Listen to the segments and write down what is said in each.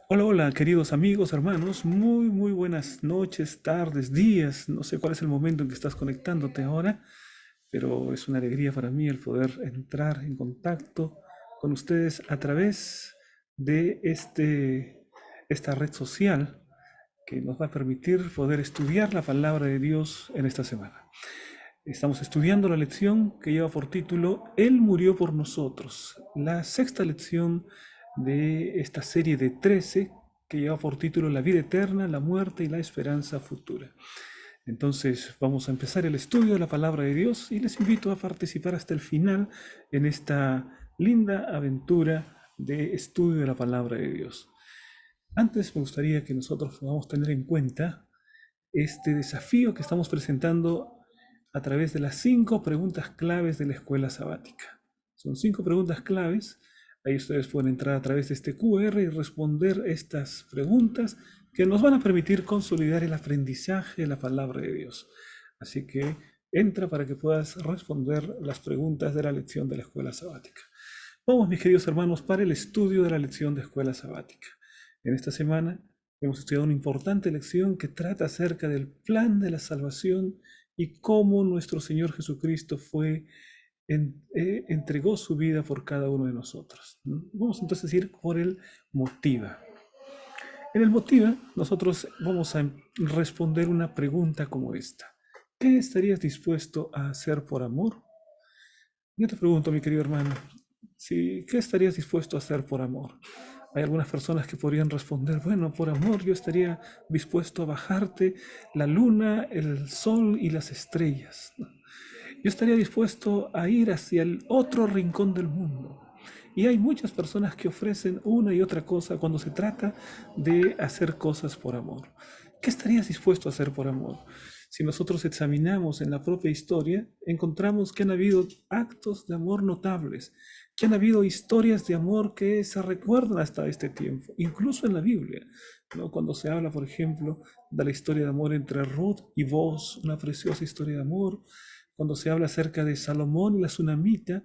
Hola, hola, queridos amigos, hermanos, muy buenas noches, tardes, días. No sé cuál es el momento en que estás conectándote ahora, pero es una alegría para mí el poder entrar en contacto con ustedes a través de esta red social que nos va a permitir poder estudiar la palabra de Dios en esta semana. Estamos estudiando la lección que lleva por título Él murió por nosotros, la sexta lección de esta serie de 13 que lleva por título La vida eterna, la muerte y la esperanza futura. Entonces vamos a empezar el estudio de la palabra de Dios y les invito a participar hasta el final en esta linda aventura de estudio de la palabra de Dios. Antes me gustaría que nosotros podamos tener en cuenta este desafío que estamos presentando a través de las 5 preguntas claves de la escuela sabática. Son 5 preguntas claves. Ahí ustedes pueden entrar a través de este QR y responder estas preguntas que nos van a permitir consolidar el aprendizaje de la palabra de Dios. Así que entra para que puedas responder las preguntas de la lección de la escuela sabática. Vamos, mis queridos hermanos, para el estudio de la lección de escuela sabática. En esta semana hemos estudiado una importante lección que trata acerca del plan de la salvación y cómo nuestro Señor Jesucristo entregó su vida por cada uno de nosotros. Vamos entonces a ir por el motiva. En el motiva, nosotros vamos a responder una pregunta como esta. ¿Qué estarías dispuesto a hacer por amor? Yo te pregunto, mi querido hermano, ¿qué estarías dispuesto a hacer por amor? Hay algunas personas que podrían responder, bueno, por amor yo estaría dispuesto a bajarte la luna, el sol y las estrellas. Yo estaría dispuesto a ir hacia el otro rincón del mundo. Y hay muchas personas que ofrecen una y otra cosa cuando se trata de hacer cosas por amor. ¿Qué estarías dispuesto a hacer por amor? Si nosotros examinamos en la propia historia, encontramos que han habido actos de amor notables, que han habido historias de amor que se recuerdan hasta este tiempo, incluso en la Biblia, ¿no? Cuando se habla, por ejemplo, de la historia de amor entre Ruth y Boaz, una preciosa historia de amor, cuando se habla acerca de Salomón y la tsunamita,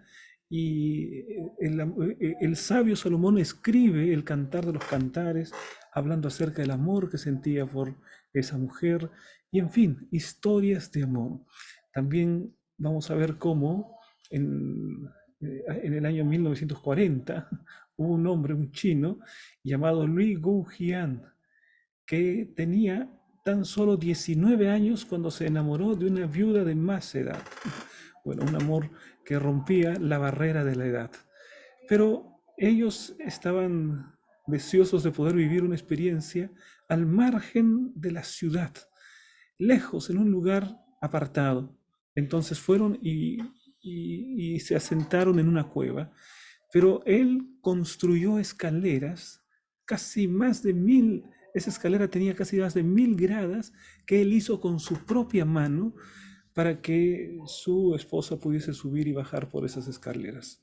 y el sabio Salomón escribe el Cantar de los Cantares, hablando acerca del amor que sentía por esa mujer, y en fin, historias de amor. También vamos a ver cómo en el año 1940 hubo un hombre, un chino, llamado Lui Guojian, que tenía tan solo 19 años cuando se enamoró de una viuda de más edad. Bueno, un amor que rompía la barrera de la edad. Pero ellos estaban deseosos de poder vivir una experiencia al margen de la ciudad, lejos, en un lugar apartado. Entonces fueron y se asentaron en una cueva, pero él construyó escaleras, casi más de 1000, esa escalera tenía casi más de 1000 gradas que él hizo con su propia mano para que su esposa pudiese subir y bajar por esas escaleras.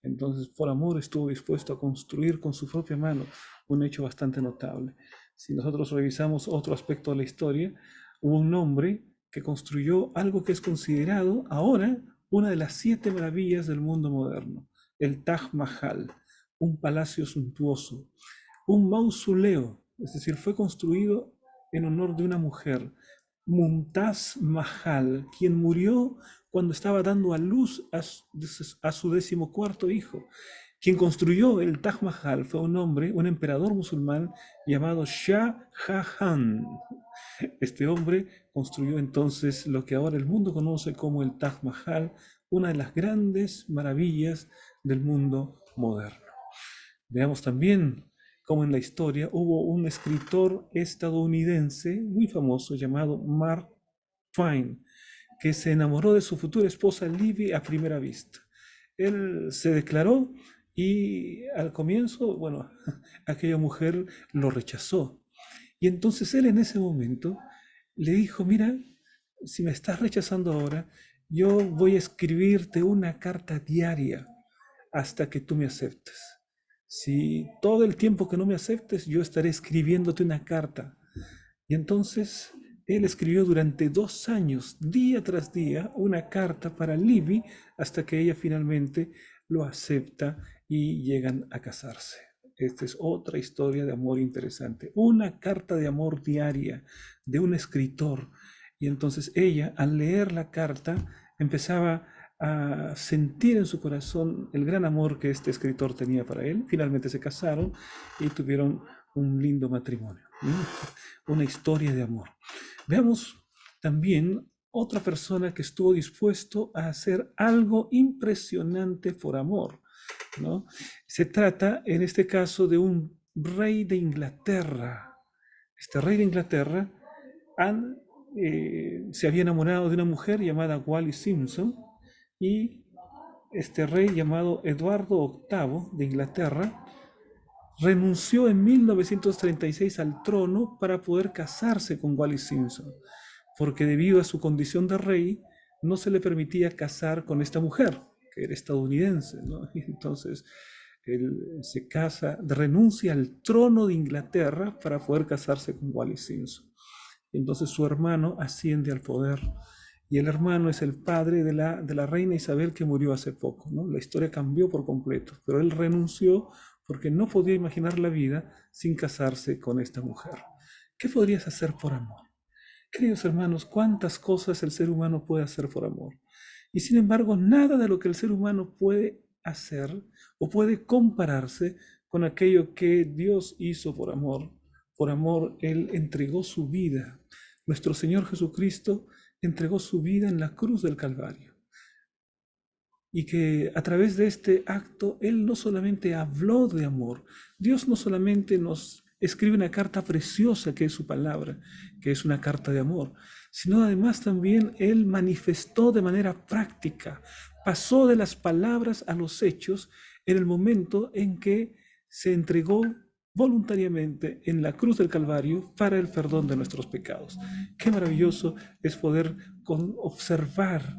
Entonces, por amor, estuvo dispuesto a construir con su propia mano, un hecho bastante notable. Si nosotros revisamos otro aspecto de la historia, hubo un hombre que construyó algo que es considerado ahora una de las 7 maravillas del mundo moderno, el Taj Mahal, un palacio suntuoso, un mausoleo, es decir, fue construido en honor de una mujer, Mumtaz Mahal, quien murió cuando estaba dando a luz a su 14º hijo. Quien construyó el Taj Mahal fue un hombre, un emperador musulmán llamado Shah Jahan. Este hombre construyó entonces lo que ahora el mundo conoce como el Taj Mahal, una de las grandes maravillas del mundo moderno. Veamos también cómo en la historia hubo un escritor estadounidense muy famoso llamado Mark Twain, que se enamoró de su futura esposa Libby a primera vista. Él se declaró y al comienzo, bueno, aquella mujer lo rechazó. Y entonces él en ese momento le dijo, mira, si me estás rechazando ahora, yo voy a escribirte una carta diaria hasta que tú me aceptes. Si todo el tiempo que no me aceptes, yo estaré escribiéndote una carta. Y entonces él escribió durante 2 años, día tras día, una carta para Libby hasta que ella finalmente lo acepta y llegan a casarse. esta es otra historia de amor interesante. Una carta de amor diaria de un escritor. Y entonces ella, al leer la carta, empezaba a sentir en su corazón el gran amor que este escritor tenía para él. Finalmente se casaron y tuvieron un lindo matrimonio. Una historia de amor. Veamos también otra persona que estuvo dispuesto a hacer algo impresionante por amor, ¿no? Se trata, en este caso, de un rey de Inglaterra. Este rey de Inglaterra se había enamorado de una mujer llamada Wallis Simpson y este rey llamado Eduardo VIII de Inglaterra renunció en 1936 al trono para poder casarse con Wallis Simpson, porque debido a su condición de rey no se le permitía casar con esta mujer, que era estadounidense, ¿no? Y entonces él se casa, renuncia al trono de Inglaterra para poder casarse con Wallis Simpson. Entonces su hermano asciende al poder y el hermano es el padre de la reina Isabel que murió hace poco, ¿no? La historia cambió por completo, pero él renunció porque no podía imaginar la vida sin casarse con esta mujer. ¿Qué podrías hacer por amor? Queridos hermanos, cuántas cosas el ser humano puede hacer por amor. Y sin embargo, nada de lo que el ser humano puede hacer o puede compararse con aquello que Dios hizo por amor. Por amor, Él entregó su vida. Nuestro Señor Jesucristo entregó su vida en la cruz del Calvario. Y que a través de este acto, Él no solamente habló de amor, Dios no solamente nos escribe una carta preciosa que es su palabra, que es una carta de amor, sino además también Él manifestó de manera práctica, pasó de las palabras a los hechos en el momento en que se entregó voluntariamente en la cruz del Calvario para el perdón de nuestros pecados. Qué maravilloso es poder observar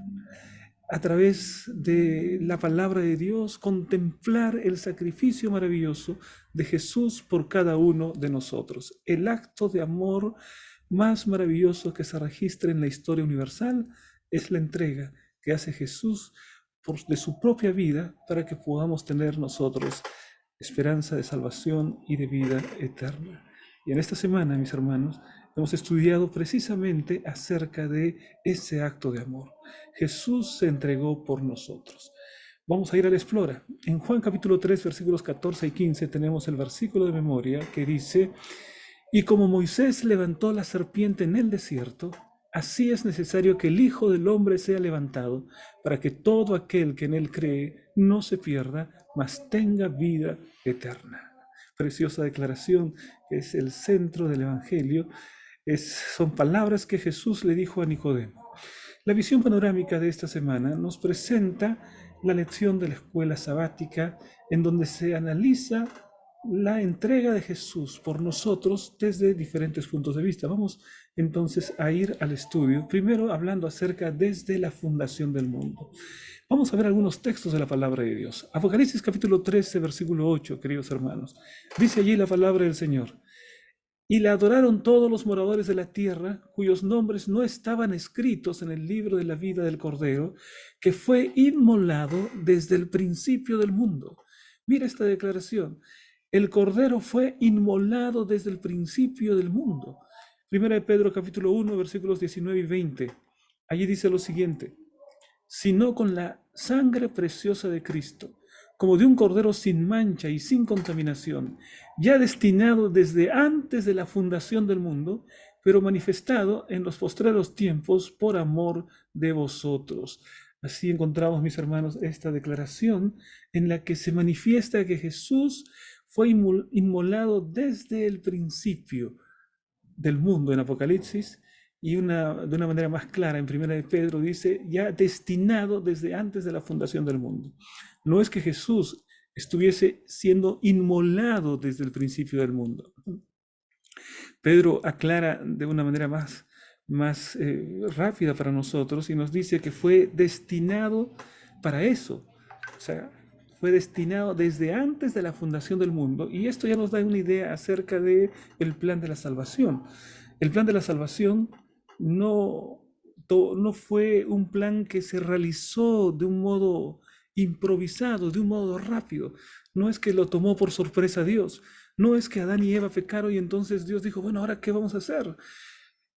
a través de la palabra de Dios, contemplar el sacrificio maravilloso de Jesús por cada uno de nosotros. El acto de amor más maravilloso que se registra en la historia universal es la entrega que hace Jesús de su propia vida para que podamos tener nosotros esperanza de salvación y de vida eterna. Y en esta semana, mis hermanos, hemos estudiado precisamente acerca de ese acto de amor. Jesús se entregó por nosotros. Vamos a ir a la explora. En Juan capítulo 3, versículos 14 y 15 tenemos el versículo de memoria que dice: y como Moisés levantó la serpiente en el desierto, así es necesario que el Hijo del Hombre sea levantado, para que todo aquel que en él cree no se pierda, mas tenga vida eterna. Preciosa declaración, es el centro del Evangelio. Son palabras que Jesús le dijo a Nicodemo. La visión panorámica de esta semana nos presenta la lección de la escuela sabática, en donde se analiza la entrega de Jesús por nosotros desde diferentes puntos de vista. Vamos entonces a ir al estudio, primero hablando acerca desde la fundación del mundo. Vamos a ver algunos textos de la palabra de Dios. Apocalipsis capítulo 13, versículo 8, queridos hermanos. Dice allí la palabra del Señor: y la adoraron todos los moradores de la tierra, cuyos nombres no estaban escritos en el libro de la vida del Cordero, que fue inmolado desde el principio del mundo. Mira esta declaración: el Cordero fue inmolado desde el principio del mundo. Primera de Pedro capítulo 1, versículos 19 y 20. Allí dice lo siguiente: sino con la sangre preciosa de Cristo, como de un cordero sin mancha y sin contaminación, ya destinado desde antes de la fundación del mundo, pero manifestado en los postreros tiempos por amor de vosotros. Así encontramos, mis hermanos, esta declaración en la que se manifiesta que Jesús fue inmolado desde el principio del mundo en Apocalipsis, y de una manera más clara en Primera de Pedro dice, ya destinado desde antes de la fundación del mundo. No es que Jesús estuviese siendo inmolado desde el principio del mundo. Pedro aclara de una manera más rápida para nosotros y nos dice que fue destinado para eso. O sea, fue destinado desde antes de la fundación del mundo, y esto ya nos da una idea acerca del plan de la salvación. El plan de la salvación no fue un plan que se realizó de un modo improvisado, de un modo rápido. No es que lo tomó por sorpresa Dios. No es que Adán y Eva pecaron y entonces Dios dijo, bueno, ¿ahora qué vamos a hacer?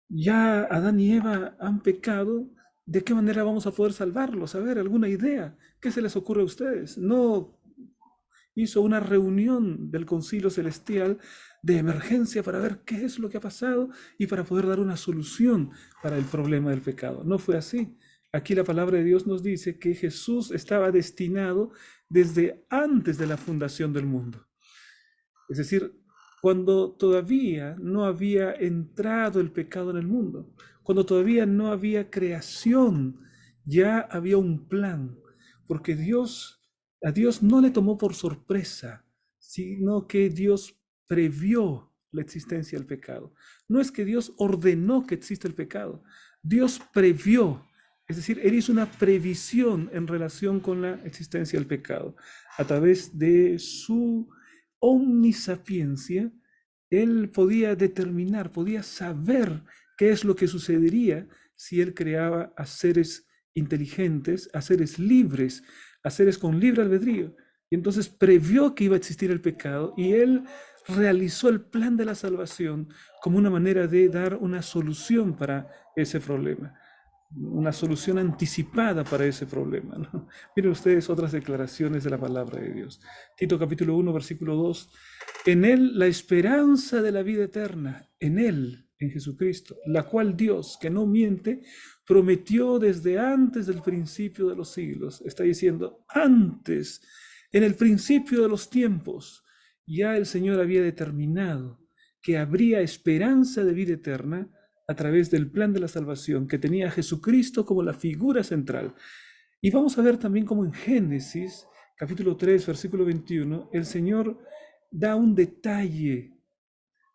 Ya Adán y Eva han pecado, ¿de qué manera vamos a poder salvarlos? A ver, ¿alguna idea? ¿Qué se les ocurre a ustedes? No hizo una reunión del concilio celestial de emergencia para ver qué es lo que ha pasado y para poder dar una solución para el problema del pecado. No fue así. Aquí la palabra de Dios nos dice que Jesús estaba destinado desde antes de la fundación del mundo. Es decir, cuando todavía no había entrado el pecado en el mundo, cuando todavía no había creación, ya había un plan, porque a Dios no le tomó por sorpresa, sino que Dios previó la existencia del pecado. No es que Dios ordenó que exista el pecado, Dios previó, es decir, Él hizo una previsión en relación con la existencia del pecado a través de su omnisapiencia. Él podía determinar, podía saber qué es lo que sucedería si él creaba a seres inteligentes, a seres libres, a seres con libre albedrío. Y entonces previó que iba a existir el pecado y él realizó el plan de la salvación como una manera de dar una solución para ese problema, una solución anticipada para ese problema, ¿no? Miren ustedes otras declaraciones de la palabra de Dios. Tito capítulo 1, versículo 2. En Él la esperanza de la vida eterna, en Él, en Jesucristo, la cual Dios, que no miente, prometió desde antes del principio de los siglos. Está diciendo, antes, en el principio de los tiempos, ya el Señor había determinado que habría esperanza de vida eterna a través del plan de la salvación que tenía a Jesucristo como la figura central. Y vamos a ver también cómo en Génesis, capítulo 3, versículo 21, el Señor da un detalle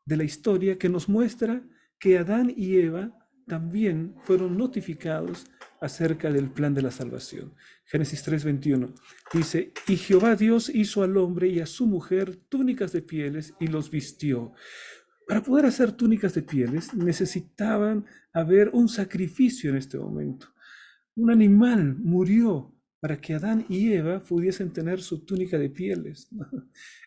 de la historia que nos muestra que Adán y Eva también fueron notificados acerca del plan de la salvación. Génesis 3:21 dice, y Jehová Dios hizo al hombre y a su mujer túnicas de pieles y los vistió. Para poder hacer túnicas de pieles necesitaban haber un sacrificio en este momento. Un animal murió para que Adán y Eva pudiesen tener su túnica de pieles.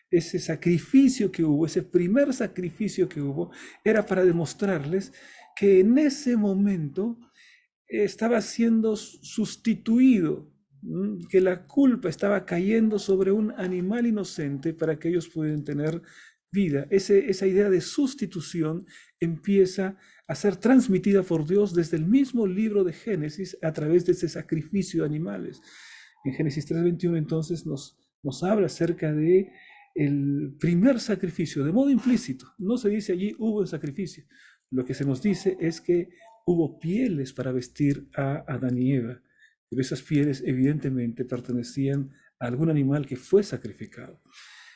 Ese sacrificio que hubo, ese primer sacrificio que hubo, era para demostrarles que en ese momento estaba siendo sustituido, que la culpa estaba cayendo sobre un animal inocente para que ellos pudieran tener vida. Esa idea de sustitución empieza a ser transmitida por Dios desde el mismo libro de Génesis a través de ese sacrificio de animales. En Génesis 3:21 entonces nos habla acerca de el primer sacrificio, de modo implícito. No se dice allí hubo el sacrificio. Lo que se nos dice es que hubo pieles para vestir a Adán y Eva, pero esas pieles evidentemente pertenecían a algún animal que fue sacrificado.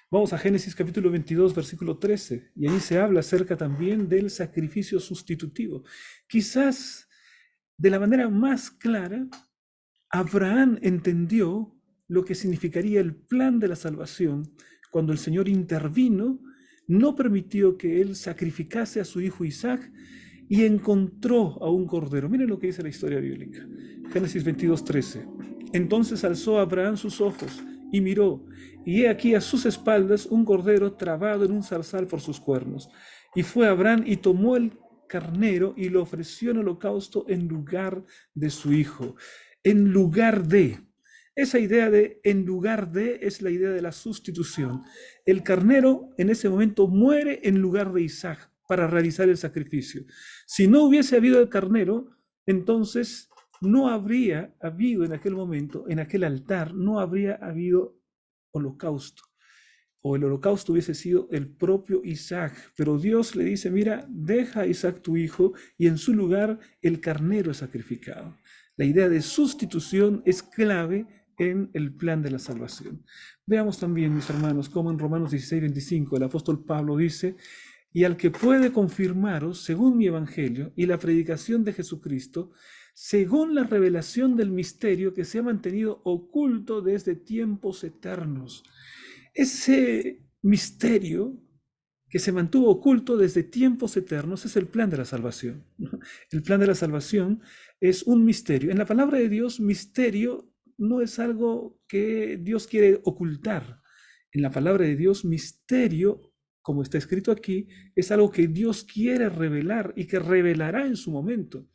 Vamos a Génesis capítulo 22, versículo 13, y ahí se habla acerca también del sacrificio sustitutivo. Quizás de la manera más clara, Abraham entendió lo que significaría el plan de la salvación cuando el Señor intervino, no permitió que él sacrificase a su hijo Isaac y encontró a un cordero. Miren lo que dice la historia bíblica. Génesis 22, 13. Entonces alzó Abraham sus ojos y miró, y he aquí a sus espaldas un cordero trabado en un zarzal por sus cuernos. Y fue Abraham y tomó el carnero y lo ofreció en holocausto en lugar de su hijo. En lugar de. Esa idea de en lugar de es la idea de la sustitución. El carnero en ese momento muere en lugar de Isaac para realizar el sacrificio. Si no hubiese habido el carnero, entonces no habría habido en aquel momento, en aquel altar, no habría habido holocausto. O el holocausto hubiese sido el propio Isaac. Pero Dios le dice, mira, deja a Isaac tu hijo y en su lugar el carnero es sacrificado. La idea de sustitución es clave en el plan de la salvación. Veamos también, mis hermanos, cómo en Romanos 16:25 el apóstol Pablo dice, y al que puede confirmaros, según mi evangelio y la predicación de Jesucristo, según la revelación del misterio que se ha mantenido oculto desde tiempos eternos. Ese misterio que se mantuvo oculto desde tiempos eternos es el plan de la salvación. El plan de la salvación es un misterio. En la palabra de Dios, misterio no es algo que Dios quiere ocultar. En la palabra de Dios, misterio, como está escrito aquí, es algo que Dios quiere revelar y que revelará en su momento.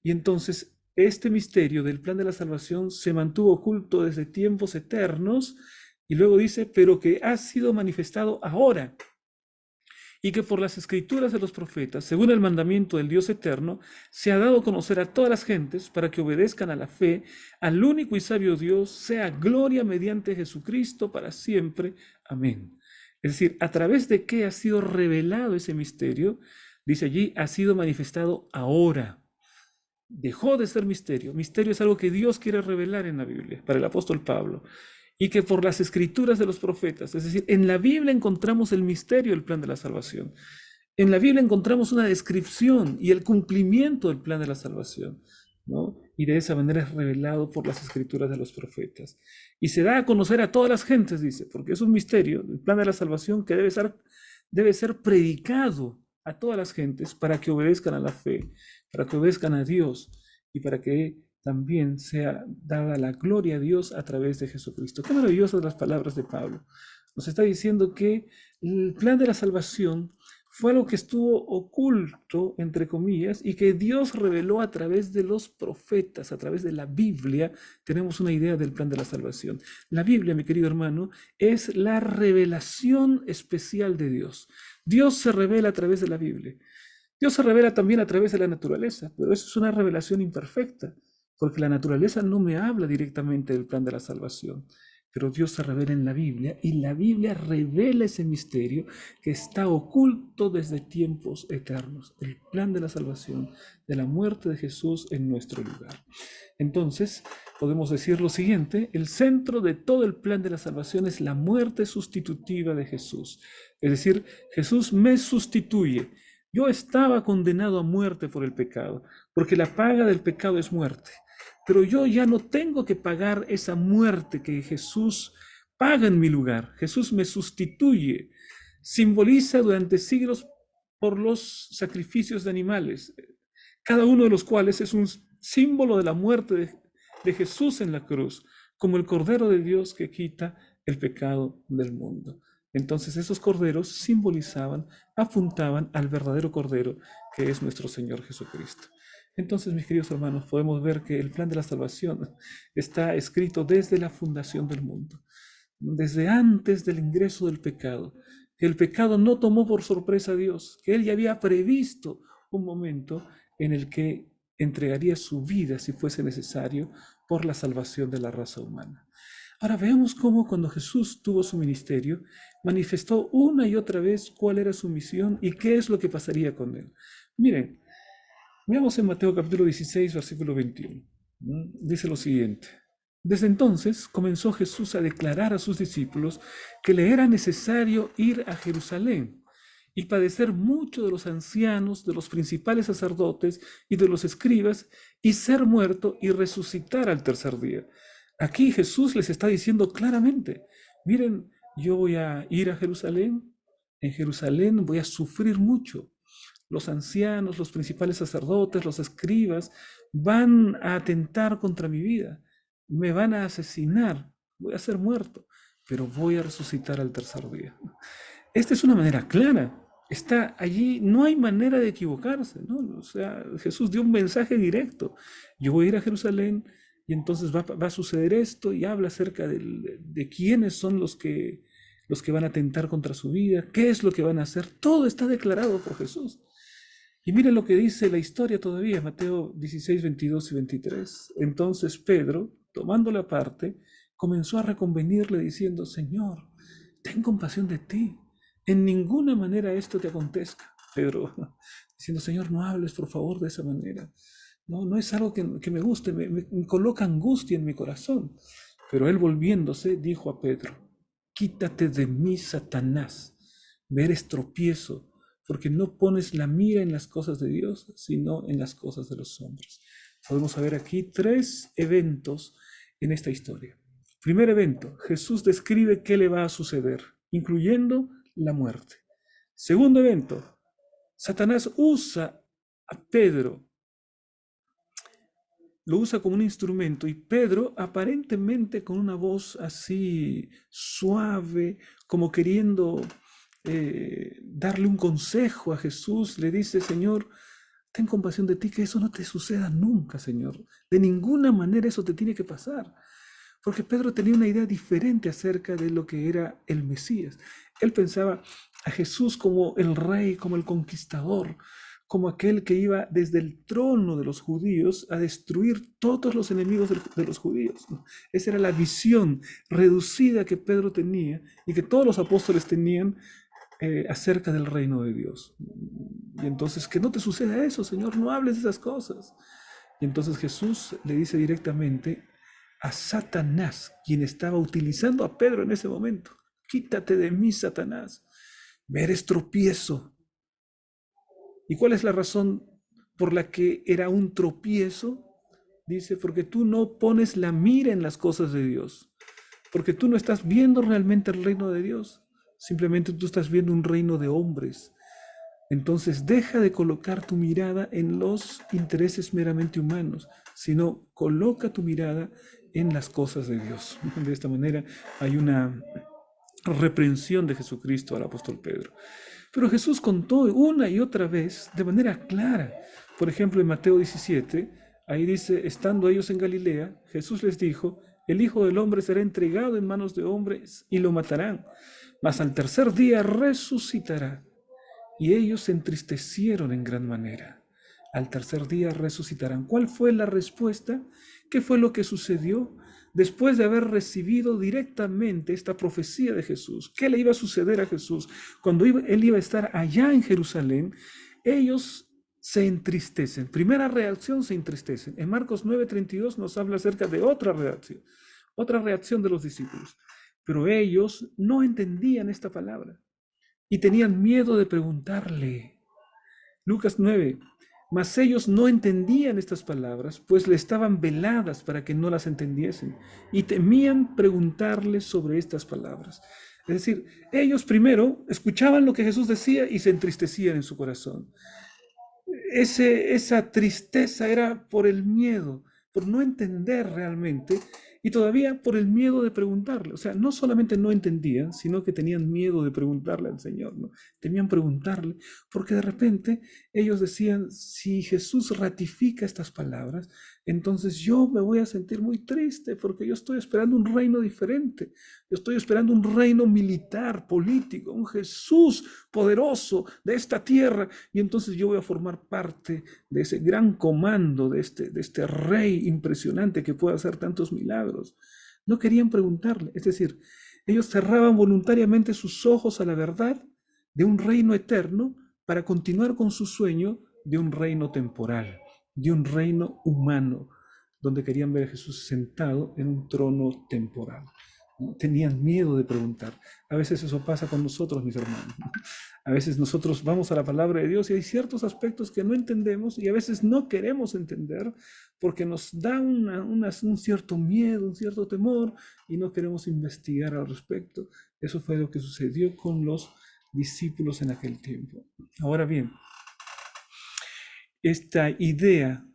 Y entonces este misterio del plan de la salvación se mantuvo oculto desde tiempos eternos y luego dice, pero que ha sido manifestado ahora y que por las escrituras de los profetas, según el mandamiento del Dios eterno, se ha dado a conocer a todas las gentes para que obedezcan a la fe, al único y sabio Dios, sea gloria mediante Jesucristo para siempre. Amén. Es decir, a través de qué ha sido revelado ese misterio, dice allí, ha sido manifestado ahora. Dejó de ser misterio. Misterio es algo que Dios quiere revelar en la Biblia, para el apóstol Pablo. Y que por las escrituras de los profetas, es decir, en la Biblia encontramos el misterio del plan de la salvación. En la Biblia encontramos una descripción y el cumplimiento del plan de la salvación, ¿no? Y de esa manera es revelado por las escrituras de los profetas. Y se da a conocer a todas las gentes, dice, porque es un misterio, el plan de la salvación que debe ser predicado a todas las gentes para que obedezcan a la fe, para que obedezcan a Dios y para que también sea dada la gloria a Dios a través de Jesucristo. Qué maravillosas las palabras de Pablo. Nos está diciendo que el plan de la salvación fue algo que estuvo oculto, entre comillas, y que Dios reveló a través de los profetas, a través de la Biblia. Tenemos una idea del plan de la salvación. La Biblia, mi querido hermano, es la revelación especial de Dios. Dios se revela a través de la Biblia. Dios se revela también a través de la naturaleza, pero eso es una revelación imperfecta, porque la naturaleza no me habla directamente del plan de la salvación. Pero Dios se revela en la Biblia y la Biblia revela ese misterio que está oculto desde tiempos eternos, el plan de la salvación, de la muerte de Jesús en nuestro lugar. Entonces, podemos decir lo siguiente, el centro de todo el plan de la salvación es la muerte sustitutiva de Jesús. Es decir, Jesús me sustituye. Yo estaba condenado a muerte por el pecado, porque la paga del pecado es muerte. Pero yo ya no tengo que pagar esa muerte que Jesús paga en mi lugar. Jesús me sustituye. Simboliza durante siglos por los sacrificios de animales, cada uno de los cuales es un símbolo de la muerte de Jesús en la cruz, como el Cordero de Dios que quita el pecado del mundo. Entonces esos corderos simbolizaban, apuntaban al verdadero Cordero que es nuestro Señor Jesucristo. Entonces, mis queridos hermanos, podemos ver que el plan de la salvación está escrito desde la fundación del mundo, desde antes del ingreso del pecado, que el pecado no tomó por sorpresa a Dios, que Él ya había previsto un momento en el que entregaría su vida, si fuese necesario, por la salvación de la raza humana. Ahora veamos cómo cuando Jesús tuvo su ministerio, manifestó una y otra vez cuál era su misión y qué es lo que pasaría con Él. Miren, veamos en Mateo capítulo 16, versículo 21. Dice lo siguiente. Desde entonces comenzó Jesús a declarar a sus discípulos que le era necesario ir a Jerusalén y padecer mucho de los ancianos, de los principales sacerdotes y de los escribas, y ser muerto y resucitar al tercer día. Aquí Jesús les está diciendo claramente, miren, yo voy a ir a Jerusalén, en Jerusalén voy a sufrir mucho. Los ancianos, los principales sacerdotes, los escribas van a atentar contra mi vida, me van a asesinar, voy a ser muerto, pero voy a resucitar al tercer día. Esta es una manera clara, está allí, no hay manera de equivocarse, ¿no? O sea, Jesús dio un mensaje directo. Yo voy a ir a Jerusalén y entonces va a suceder esto y habla acerca de quiénes son los que van a atentar contra su vida, qué es lo que van a hacer. Todo está declarado por Jesús. Y miren lo que dice la historia todavía, Mateo 16, 22 y 23. Entonces Pedro, tomándole aparte, comenzó a reconvenirle diciendo, Señor, ten compasión de ti. En ninguna manera esto te acontezca. Pedro, diciendo, Señor, no hables por favor de esa manera. No, no es algo que me guste, me coloca angustia en mi corazón. Pero él volviéndose dijo a Pedro, quítate de mí, Satanás, me eres tropiezo, porque no pones la mira en las cosas de Dios, sino en las cosas de los hombres. Podemos ver aquí tres eventos en esta historia. Primer evento, Jesús describe qué le va a suceder, incluyendo la muerte. Segundo evento, Satanás usa a Pedro lo usa como un instrumento y Pedro, aparentemente con una voz así suave, como queriendo darle un consejo a Jesús, le dice, Señor, ten compasión de ti, que eso no te suceda nunca, Señor. De ninguna manera eso te tiene que pasar. Porque Pedro tenía una idea diferente acerca de lo que era el Mesías. Él pensaba a Jesús como el rey, como el conquistador, como aquel que iba desde el trono de los judíos a destruir todos los enemigos de los judíos. Esa era la visión reducida que Pedro tenía y que todos los apóstoles tenían acerca del reino de Dios. Y entonces, que no te suceda eso, Señor, no hables de esas cosas. Y entonces Jesús le dice directamente a Satanás, quien estaba utilizando a Pedro en ese momento, quítate de mí, Satanás, me eres tropiezo. ¿Y cuál es la razón por la que era un tropiezo? Dice, porque tú no pones la mira en las cosas de Dios, porque tú no estás viendo realmente el reino de Dios, simplemente tú estás viendo un reino de hombres. Entonces deja de colocar tu mirada en los intereses meramente humanos, sino coloca tu mirada en las cosas de Dios. De esta manera hay una reprensión de Jesucristo al apóstol Pedro. Pero Jesús contó una y otra vez de manera clara. Por ejemplo, en Mateo 17, ahí dice, estando ellos en Galilea, Jesús les dijo, el Hijo del Hombre será entregado en manos de hombres y lo matarán, mas al tercer día resucitará. Y ellos se entristecieron en gran manera. Al tercer día resucitarán. ¿Cuál fue la respuesta? ¿Qué fue lo que sucedió? Después de haber recibido directamente esta profecía de Jesús, ¿qué le iba a suceder a Jesús? Cuando él iba a estar allá en Jerusalén, ellos se entristecen. Primera reacción, se entristecen. En Marcos 9:32 nos habla acerca de otra reacción de los discípulos. Pero ellos no entendían esta palabra y tenían miedo de preguntarle. Lucas 9. Mas ellos no entendían estas palabras, pues le estaban veladas para que no las entendiesen, y temían preguntarle sobre estas palabras. Es decir, ellos primero escuchaban lo que Jesús decía y se entristecían en su corazón. Esa tristeza era por el miedo, por no entender realmente y todavía por el miedo de preguntarle. O sea, no solamente no entendían, sino que tenían miedo de preguntarle al Señor, ¿no? Temían preguntarle, porque de repente ellos decían, si Jesús ratifica estas palabras, entonces yo me voy a sentir muy triste porque yo estoy esperando un reino diferente. Yo estoy esperando un reino militar, político, un Jesús poderoso de esta tierra y entonces yo voy a formar parte de ese gran comando, de este rey impresionante que puede hacer tantos milagros. No querían preguntarle, es decir, ellos cerraban voluntariamente sus ojos a la verdad de un reino eterno para continuar con su sueño de un reino temporal, de un reino humano, donde querían ver a Jesús sentado en un trono temporal. Tenían miedo de preguntar. A veces eso pasa con nosotros, mis hermanos. A veces nosotros vamos a la palabra de Dios y hay ciertos aspectos que no entendemos y a veces no queremos entender porque nos da un cierto miedo, un cierto temor y no queremos investigar al respecto. Eso fue lo que sucedió con los discípulos en aquel tiempo. Ahora bien, esta idea,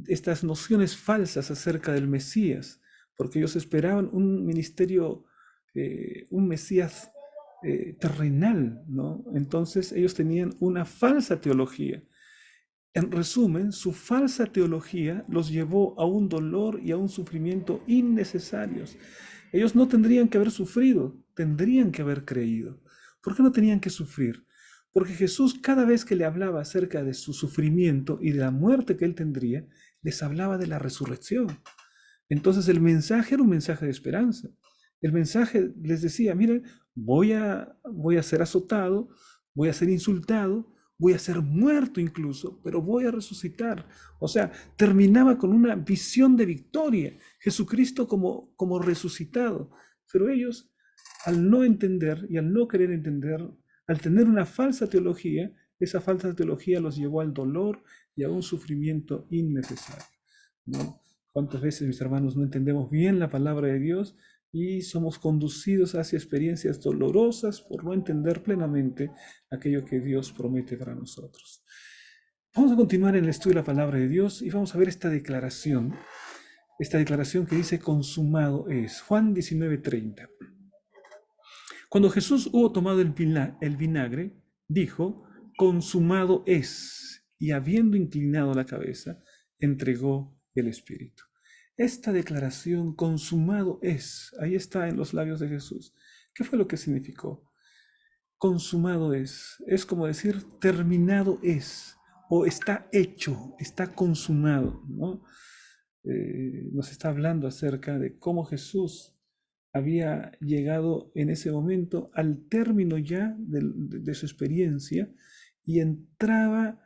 estas nociones falsas acerca del Mesías, porque ellos esperaban un ministerio, un Mesías terrenal, ¿no? Entonces ellos tenían una falsa teología. En resumen, su falsa teología los llevó a un dolor y a un sufrimiento innecesarios. Ellos no tendrían que haber sufrido, tendrían que haber creído. ¿Por qué no tenían que sufrir? Porque Jesús cada vez que le hablaba acerca de su sufrimiento y de la muerte que él tendría, les hablaba de la resurrección. Entonces el mensaje era un mensaje de esperanza. El mensaje les decía, miren, voy a ser azotado, voy a ser insultado, voy a ser muerto incluso, pero voy a resucitar. O sea, terminaba con una visión de victoria, Jesucristo como resucitado. Pero ellos, al no entender y al no querer entender, al tener una falsa teología, esa falsa teología los llevó al dolor y a un sufrimiento innecesario, ¿no? ¿Cuántas veces, mis hermanos, no entendemos bien la palabra de Dios y somos conducidos hacia experiencias dolorosas por no entender plenamente aquello que Dios promete para nosotros? Vamos a continuar en el estudio de la palabra de Dios y vamos a ver esta declaración que dice consumado es. Juan 19:30. Cuando Jesús hubo tomado el vinagre, dijo, consumado es, y habiendo inclinado la cabeza, entregó el Espíritu. Esta declaración, consumado es, ahí está en los labios de Jesús. ¿Qué fue lo que significó? Consumado es como decir terminado es, o está hecho, está consumado, ¿no? Nos está hablando acerca de cómo Jesús había llegado en ese momento al término ya de su experiencia y entraba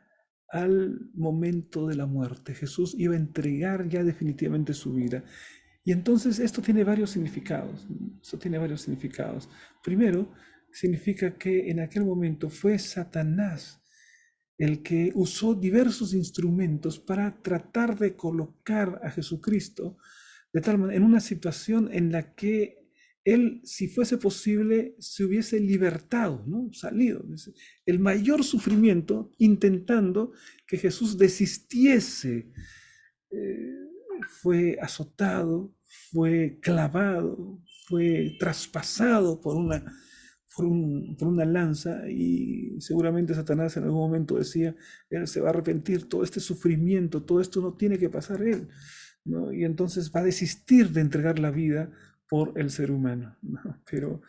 al momento de la muerte. Jesús iba a entregar ya definitivamente su vida. Y entonces esto tiene varios significados. Eso tiene varios significados. Primero, significa que en aquel momento fue Satanás el que usó diversos instrumentos para tratar de colocar a Jesucristo de tal manera en una situación en la que él, si fuese posible, se hubiese libertado, ¿no? Salido. El mayor sufrimiento intentando que Jesús desistiese. Eh, Fue azotado, fue clavado, fue traspasado por una lanza y seguramente Satanás en algún momento decía, él se va a arrepentir, todo este sufrimiento, todo esto no tiene que pasar él, ¿no? Y entonces va a desistir de entregar la vida por el ser humano, ¿no? Pero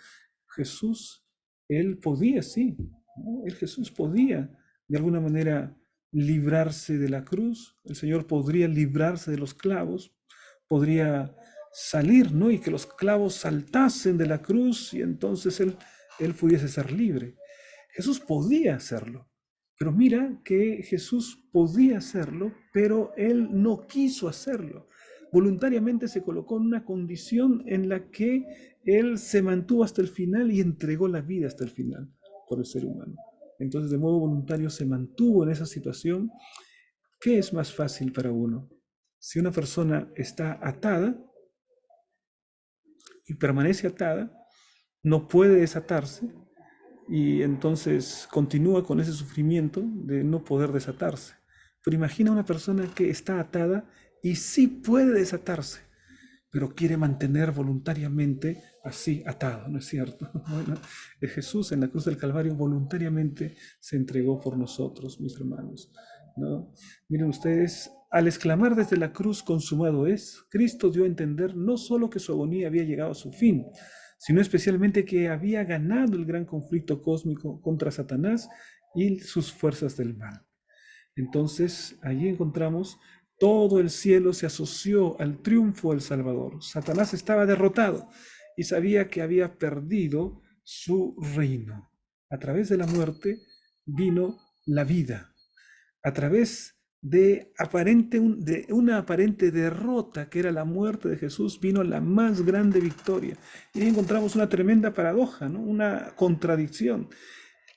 Jesús, él podía, sí, ¿no? Jesús podía de alguna manera librarse de la cruz, el Señor podría librarse de los clavos, podría salir, ¿no? Y que los clavos saltasen de la cruz y entonces él pudiese ser libre. Jesús podía hacerlo, pero mira que Jesús podía hacerlo, pero él no quiso hacerlo. Voluntariamente se colocó en una condición en la que él se mantuvo hasta el final y entregó la vida hasta el final por el ser humano. Entonces, de modo voluntario se mantuvo en esa situación. ¿Qué es más fácil para uno? Si una persona está atada y permanece atada, no puede desatarse y entonces continúa con ese sufrimiento de no poder desatarse. Pero imagina una persona que está atada y sí puede desatarse, pero quiere mantener voluntariamente así atado, ¿no es cierto? Bueno, Jesús en la cruz del Calvario voluntariamente se entregó por nosotros, mis hermanos, ¿no? Miren ustedes, al exclamar desde la cruz consumado es, Cristo dio a entender no solo que su agonía había llegado a su fin, sino especialmente que había ganado el gran conflicto cósmico contra Satanás y sus fuerzas del mal. Entonces, allí encontramos todo el cielo se asoció al triunfo del Salvador. Satanás estaba derrotado y sabía que había perdido su reino. A través de la muerte vino la vida. A través de una aparente derrota que era la muerte de Jesús, vino la más grande victoria. Y ahí encontramos una tremenda paradoja, ¿no? Una contradicción.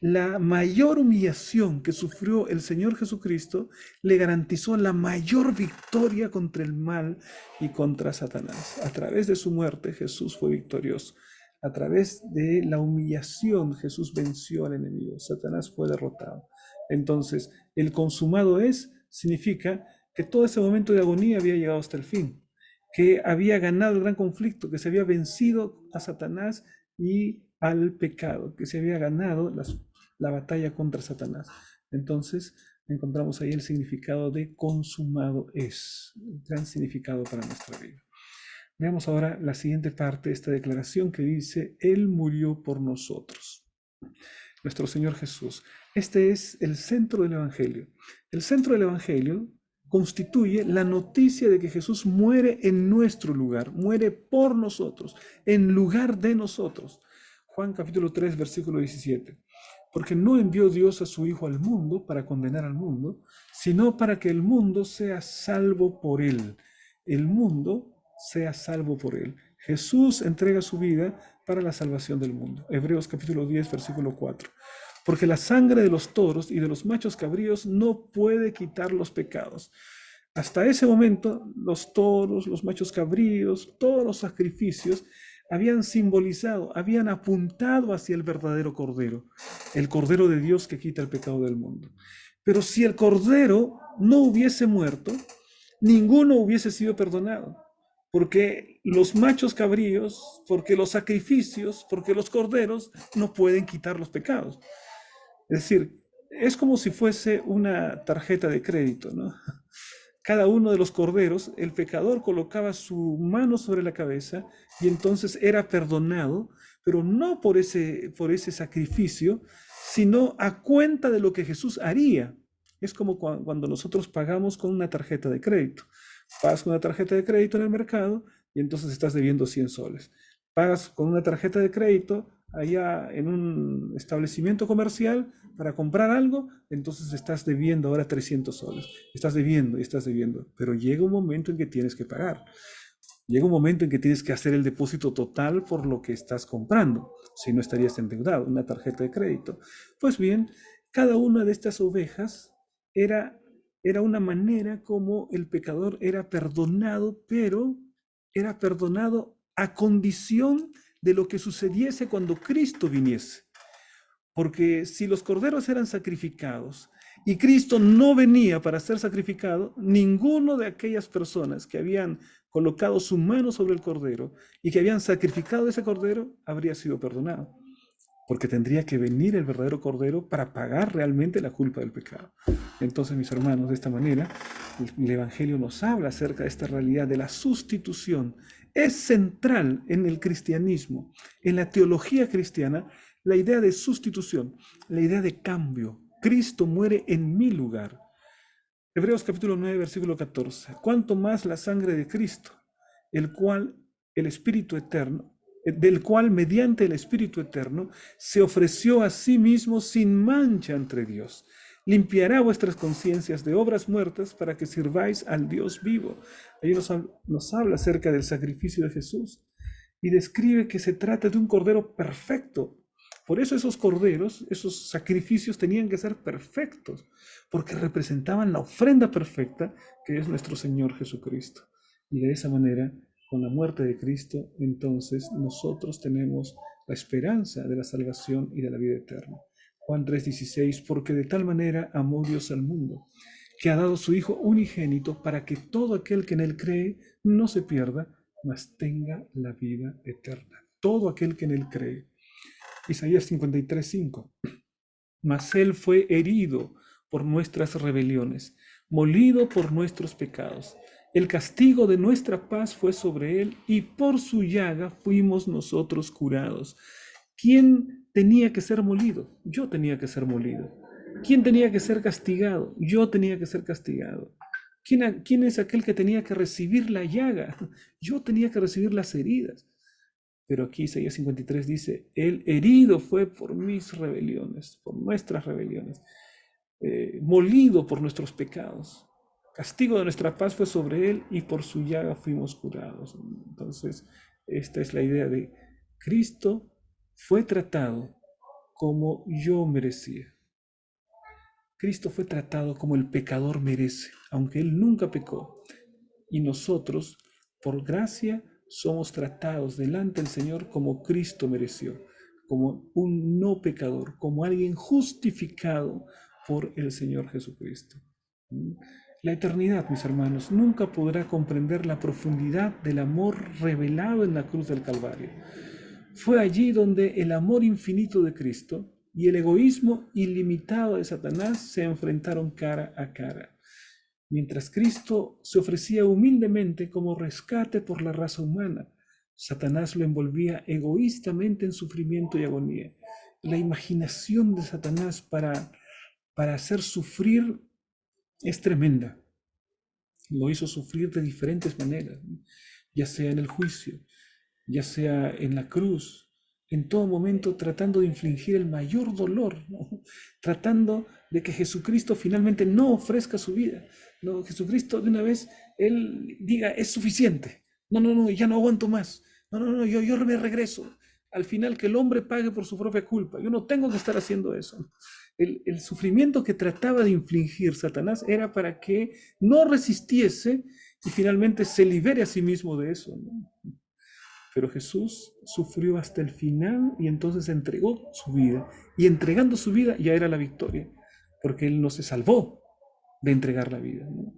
La mayor humillación que sufrió el Señor Jesucristo le garantizó la mayor victoria contra el mal y contra Satanás. A través de su muerte Jesús fue victorioso. A través de la humillación Jesús venció al enemigo. Satanás fue derrotado. Entonces, el consumado es significa que todo ese momento de agonía había llegado hasta el fin, que había ganado el gran conflicto, que se había vencido a Satanás y al pecado, que se había ganado la batalla contra Satanás. Entonces encontramos ahí el significado de consumado es, un gran significado para nuestra vida. Veamos ahora la siguiente parte de esta declaración que dice, Él murió por nosotros. Nuestro Señor Jesús. Este es el centro del Evangelio. El centro del Evangelio constituye la noticia de que Jesús muere en nuestro lugar, muere por nosotros, en lugar de nosotros. Juan capítulo 3, versículo 17. Porque no envió Dios a su Hijo al mundo para condenar al mundo, sino para que el mundo sea salvo por él. El mundo sea salvo por él. Jesús entrega su vida para la salvación del mundo. Hebreos capítulo 10, versículo 4. Porque la sangre de los toros y de los machos cabríos no puede quitar los pecados. Hasta ese momento, los toros, los machos cabríos, todos los sacrificios habían simbolizado, habían apuntado hacia el verdadero Cordero, el Cordero de Dios que quita el pecado del mundo. Pero si el cordero no hubiese muerto, ninguno hubiese sido perdonado. Porque los machos cabríos, porque los sacrificios, porque los corderos no pueden quitar los pecados. Es decir, es como si fuese una tarjeta de crédito, ¿no? Cada uno de los corderos, el pecador colocaba su mano sobre la cabeza y entonces era perdonado, pero no por ese sacrificio, sino a cuenta de lo que Jesús haría. Es como cuando nosotros pagamos con una tarjeta de crédito. Pagas con una tarjeta de crédito en el mercado y entonces estás debiendo 100 soles. Pagas con una tarjeta de crédito allá en un establecimiento comercial para comprar algo, entonces estás debiendo ahora 300 soles. Estás debiendo y estás debiendo. Pero llega un momento en que tienes que pagar. Llega un momento en que tienes que hacer el depósito total por lo que estás comprando, si no estarías endeudado, una tarjeta de crédito. Pues bien, cada una de estas ovejas era, era una manera como el pecador era perdonado, pero era perdonado a condición de lo que sucediese cuando Cristo viniese. Porque si los corderos eran sacrificados y Cristo no venía para ser sacrificado, ninguno de aquellas personas que habían colocado su mano sobre el cordero y que habían sacrificado ese cordero habría sido perdonado. Porque tendría que venir el verdadero cordero para pagar realmente la culpa del pecado. Entonces, mis hermanos, de esta manera, el Evangelio nos habla acerca de esta realidad de la sustitución. Es central en el cristianismo, en la teología cristiana, la idea de sustitución, la idea de cambio. Cristo muere en mi lugar. Hebreos capítulo 9, versículo 14. Cuanto más la sangre de Cristo, el cual el Espíritu eterno, del cual mediante el Espíritu eterno se ofreció a sí mismo sin mancha ante Dios. Limpiará vuestras conciencias de obras muertas para que sirváis al Dios vivo. Ahí nos habla acerca del sacrificio de Jesús y describe que se trata de un cordero perfecto. Por eso esos corderos, esos sacrificios tenían que ser perfectos, porque representaban la ofrenda perfecta que es nuestro Señor Jesucristo. Y de esa manera, con la muerte de Cristo, entonces nosotros tenemos la esperanza de la salvación y de la vida eterna. Juan 3:16, porque de tal manera amó Dios al mundo, que ha dado su Hijo unigénito para que todo aquel que en él cree no se pierda, mas tenga la vida eterna. Todo aquel que en él cree. Isaías 53:5. Mas él fue herido por nuestras rebeliones, molido por nuestros pecados. El castigo de nuestra paz fue sobre él y por su llaga fuimos nosotros curados. ¿Quién tenía que ser molido? Yo tenía que ser molido. ¿Quién tenía que ser castigado? Yo tenía que ser castigado. ¿Quién es aquel que tenía que recibir la llaga? Yo tenía que recibir las heridas. Pero aquí Isaías 53 dice, el herido fue por mis rebeliones, por nuestras rebeliones, molido por nuestros pecados. Castigo de nuestra paz fue sobre él y por su llaga fuimos curados. Entonces, esta es la idea de Cristo fue tratado como yo merecía. Cristo fue tratado como el pecador merece, aunque él nunca pecó. Y nosotros, por gracia, somos tratados delante del Señor como Cristo mereció, como un no pecador, como alguien justificado por el Señor Jesucristo. La eternidad, mis hermanos, nunca podrá comprender la profundidad del amor revelado en la cruz del Calvario. Fue allí donde el amor infinito de Cristo y el egoísmo ilimitado de Satanás se enfrentaron cara a cara. Mientras Cristo se ofrecía humildemente como rescate por la raza humana, Satanás lo envolvía egoístamente en sufrimiento y agonía. La imaginación de Satanás para hacer sufrir es tremenda. Lo hizo sufrir de diferentes maneras, ya sea en el juicio, ya sea en la cruz, en todo momento tratando de infligir el mayor dolor, ¿no? Tratando de que Jesucristo finalmente no ofrezca su vida. No, Jesucristo de una vez, Él diga, es suficiente. No, no, no, ya no aguanto más. No, no, no, yo me regreso. Al final que el hombre pague por su propia culpa. Yo no tengo que estar haciendo eso. El sufrimiento que trataba de infligir Satanás era para que no resistiese y finalmente se libere a sí mismo de eso, ¿no? Pero Jesús sufrió hasta el final y entonces entregó su vida. Y entregando su vida ya era la victoria. porque Él no se salvó de entregar la vida, ¿no?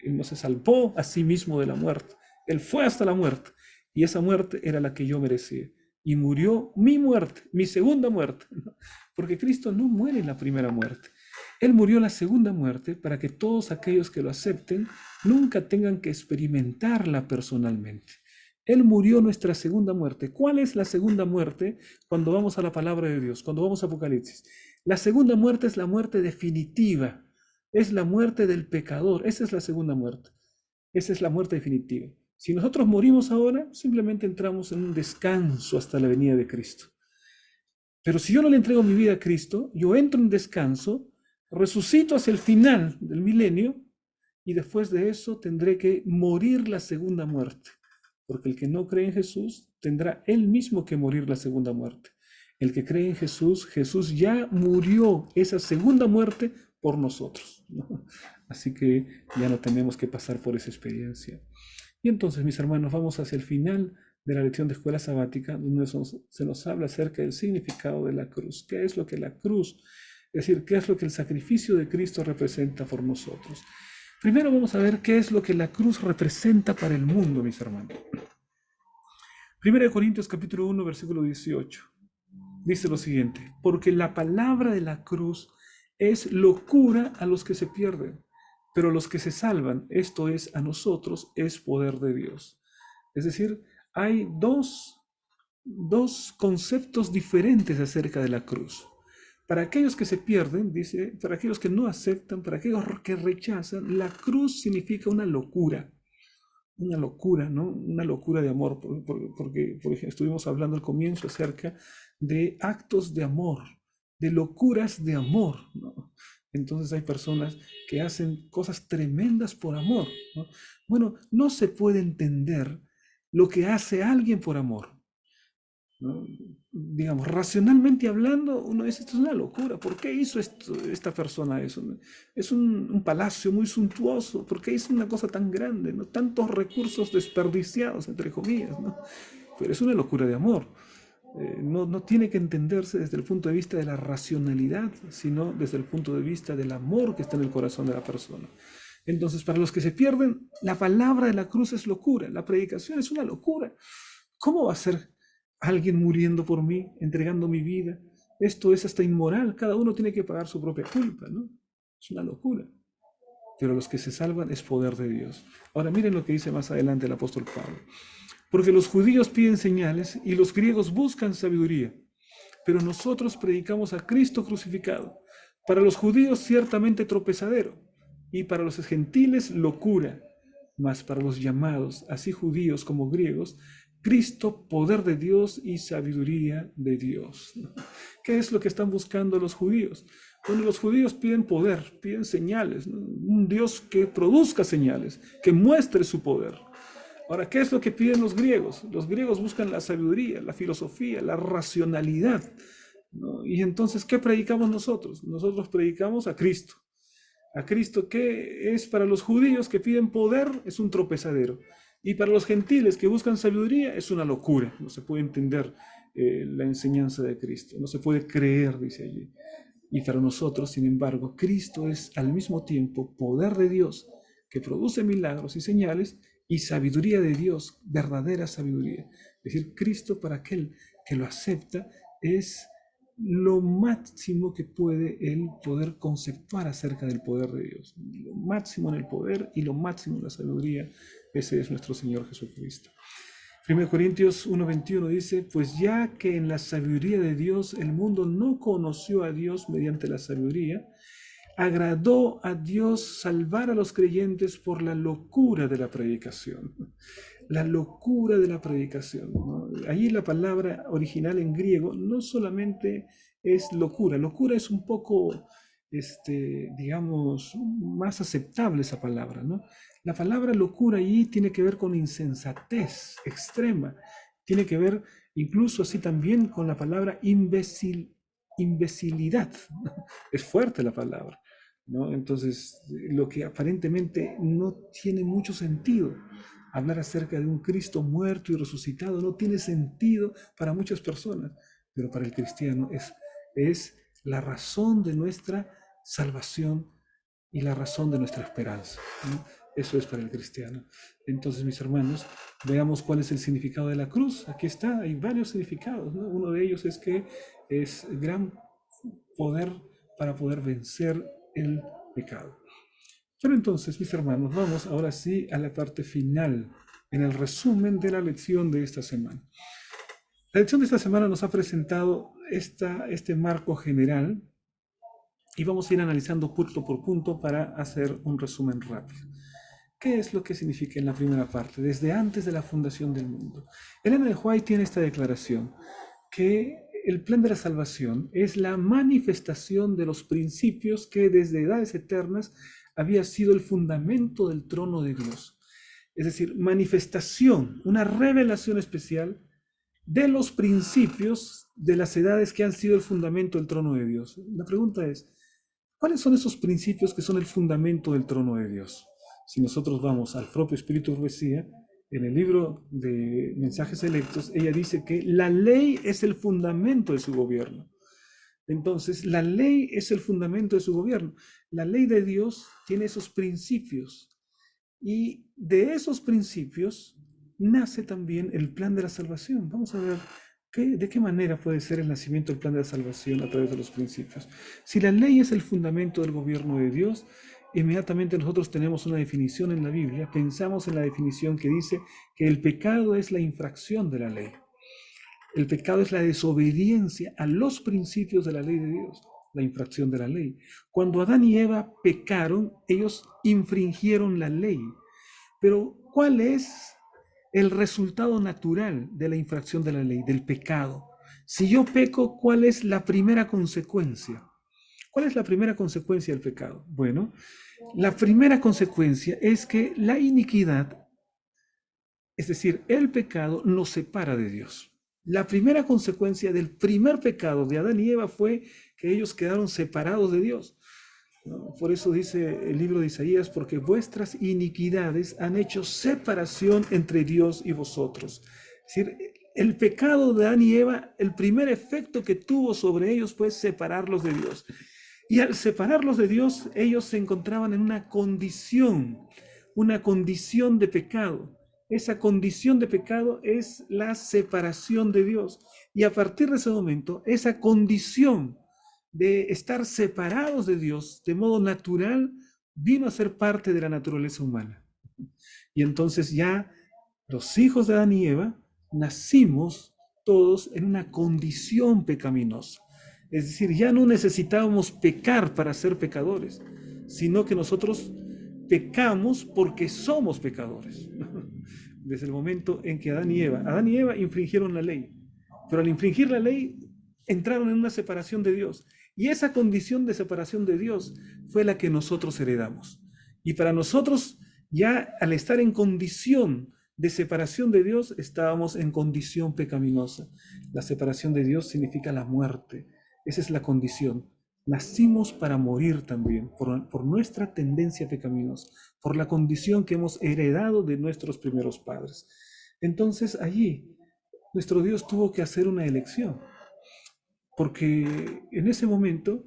Él no se salvó a sí mismo de la muerte. Él fue hasta la muerte y esa muerte era la que yo merecía. Y murió mi muerte, mi segunda muerte, ¿no? Porque Cristo no muere en la primera muerte. Él murió la segunda muerte para que todos aquellos que lo acepten nunca tengan que experimentarla personalmente. Él murió nuestra segunda muerte. ¿Cuál es la segunda muerte cuando vamos a la palabra de Dios, cuando vamos a Apocalipsis? La segunda muerte es la muerte definitiva, es la muerte del pecador. Esa es la segunda muerte. Esa es la muerte definitiva. Si nosotros morimos ahora, simplemente entramos en un descanso hasta la venida de Cristo. Pero si yo no le entrego mi vida a Cristo, yo entro en descanso, resucito hacia el final del milenio y después de eso tendré que morir la segunda muerte. Porque el que no cree en Jesús tendrá él mismo que morir la segunda muerte. El que cree en Jesús, Jesús ya murió esa segunda muerte por nosotros, ¿no? Así que ya no tenemos que pasar por esa experiencia. Y entonces, mis hermanos, vamos hacia el final de la lección de escuela sabática, donde se nos habla acerca del significado de la cruz. ¿Qué es lo que la cruz, es decir, qué es lo que el sacrificio de Cristo representa por nosotros? Primero vamos a ver qué es lo que la cruz representa para el mundo, mis hermanos. 1 Corintios capítulo 1, versículo 18. Dice lo siguiente: porque la palabra de la cruz es locura a los que se pierden, pero a los que se salvan, esto es, a nosotros, es poder de Dios. Es decir, hay dos conceptos diferentes acerca de la cruz. Para aquellos que se pierden, dice, para aquellos que no aceptan, para aquellos que rechazan, la cruz significa una locura, ¿no? Una locura de amor, porque por ejemplo, estuvimos hablando al comienzo acerca de actos de amor, de locuras de amor, ¿no? Entonces hay personas que hacen cosas tremendas por amor, ¿no? Bueno, no se puede entender lo que hace alguien por amor, ¿no? Digamos, racionalmente hablando, uno dice, esto es una locura, ¿por qué hizo esta persona eso? Es un palacio muy suntuoso, ¿por qué hizo una cosa tan grande? ¿No? Tantos recursos desperdiciados, entre comillas, ¿no? Pero es una locura de amor. No tiene que entenderse desde el punto de vista de la racionalidad, sino desde el punto de vista del amor que está en el corazón de la persona. Entonces, para los que se pierden, la palabra de la cruz es locura, la predicación es una locura. ¿Cómo va a ser alguien muriendo por mí, entregando mi vida? Esto es hasta inmoral, cada uno tiene que pagar su propia culpa, ¿no? Es una locura. Pero los que se salvan es poder de Dios. Ahora miren lo que dice más adelante el apóstol Pablo. Porque los judíos piden señales y los griegos buscan sabiduría, pero nosotros predicamos a Cristo crucificado. Para los judíos ciertamente tropezadero, y para los gentiles locura, mas para los llamados, así judíos como griegos, Cristo, poder de Dios y sabiduría de Dios. ¿Qué es lo que están buscando los judíos? Bueno, los judíos piden poder, piden señales, ¿no? Un Dios que produzca señales, que muestre su poder. Ahora, ¿qué es lo que piden los griegos? Los griegos buscan la sabiduría, la filosofía, la racionalidad, ¿no? Y entonces, ¿qué predicamos nosotros? Nosotros predicamos a Cristo. A Cristo, que es para los judíos que piden poder, es un tropezadero. Y para los gentiles que buscan sabiduría, es una locura. No se puede entender la enseñanza de Cristo. No se puede creer, dice allí. Y para nosotros, sin embargo, Cristo es al mismo tiempo poder de Dios que produce milagros y señales y sabiduría de Dios, verdadera sabiduría. Es decir, Cristo para aquel que lo acepta es lo máximo que puede él poder conceptuar acerca del poder de Dios. Lo máximo en el poder y lo máximo en la sabiduría, ese es nuestro Señor Jesucristo. 1 Corintios 1:21 dice, pues ya que en la sabiduría de Dios el mundo no conoció a Dios mediante la sabiduría, agradó a Dios salvar a los creyentes por la locura de la predicación. La locura de la predicación, ¿no? Allí la palabra original en griego no solamente es locura, locura es un poco, digamos, más aceptable esa palabra, ¿no? La palabra locura allí tiene que ver con insensatez extrema, tiene que ver incluso así también con la palabra imbecilidad. Es fuerte la palabra, ¿no? Entonces, lo que aparentemente no tiene mucho sentido, hablar acerca de un Cristo muerto y resucitado, no tiene sentido para muchas personas, pero para el cristiano es la razón de nuestra salvación y la razón de nuestra esperanza, ¿no? Eso es para el cristiano. Entonces, mis hermanos, veamos cuál es el significado de la cruz. Aquí está, hay varios significados, ¿no? Uno de ellos es que es gran poder para poder vencer el pecado. Pero entonces, mis hermanos, vamos ahora sí a la parte final, en el resumen de la lección de esta semana. La lección de esta semana nos ha presentado este marco general y vamos a ir analizando punto por punto para hacer un resumen rápido. ¿Qué es lo que significa en la primera parte? Desde antes de la fundación del mundo. Elena de White tiene esta declaración, que el plan de la salvación es la manifestación de los principios que desde edades eternas había sido el fundamento del trono de Dios. Es decir, manifestación, una revelación especial de los principios de las edades que han sido el fundamento del trono de Dios. La pregunta es, ¿cuáles son esos principios que son el fundamento del trono de Dios? Si nosotros vamos al propio Espíritu de Profecía, en el libro de Mensajes Selectos, ella dice que la ley es el fundamento de su gobierno. Entonces, la ley es el fundamento de su gobierno. La ley de Dios tiene esos principios. Y de esos principios nace también el plan de la salvación. Vamos a ver de qué manera puede ser el nacimiento del plan de la salvación a través de los principios. Si la ley es el fundamento del gobierno de Dios, inmediatamente nosotros tenemos una definición en la Biblia, pensamos en la definición que dice que el pecado es la infracción de la ley. El pecado es la desobediencia a los principios de la ley de Dios, la infracción de la ley. Cuando Adán y Eva pecaron, ellos infringieron la ley. Pero ¿cuál es el resultado natural de la infracción de la ley, del pecado? Si yo peco, ¿cuál es la primera consecuencia? ¿Cuál es la primera consecuencia del pecado? Bueno, la primera consecuencia es que la iniquidad, es decir, el pecado, nos separa de Dios. La primera consecuencia del primer pecado de Adán y Eva fue que ellos quedaron separados de Dios. ¿No? Por eso dice el libro de Isaías, porque vuestras iniquidades han hecho separación entre Dios y vosotros. Es decir, el pecado de Adán y Eva, el primer efecto que tuvo sobre ellos fue separarlos de Dios. Y al separarlos de Dios, ellos se encontraban en una condición de pecado. Esa condición de pecado es la separación de Dios. Y a partir de ese momento, esa condición de estar separados de Dios de modo natural vino a ser parte de la naturaleza humana. Y entonces ya los hijos de Adán y Eva nacimos todos en una condición pecaminosa. Es decir, ya no necesitábamos pecar para ser pecadores, sino que nosotros pecamos porque somos pecadores. Desde el momento en que Adán y Eva infringieron la ley, pero al infringir la ley entraron en una separación de Dios. Y esa condición de separación de Dios fue la que nosotros heredamos. Y para nosotros, ya al estar en condición de separación de Dios, estábamos en condición pecaminosa. La separación de Dios significa la muerte. Esa es la condición. Nacimos para morir también por nuestra tendencia pecaminosa, por la condición que hemos heredado de nuestros primeros padres. Entonces allí nuestro Dios tuvo que hacer una elección, porque en ese momento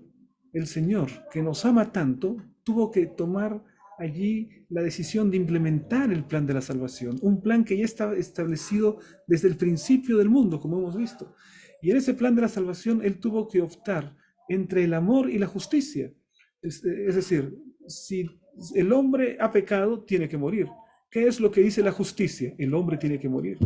el Señor, que nos ama tanto, tuvo que tomar allí la decisión de implementar el plan de la salvación, un plan que ya estaba establecido desde el principio del mundo, como hemos visto. Y en ese plan de la salvación Él tuvo que optar entre el amor y la justicia. Es decir, si el hombre ha pecado, tiene que morir. ¿Qué es lo que dice la justicia? El hombre tiene que morir.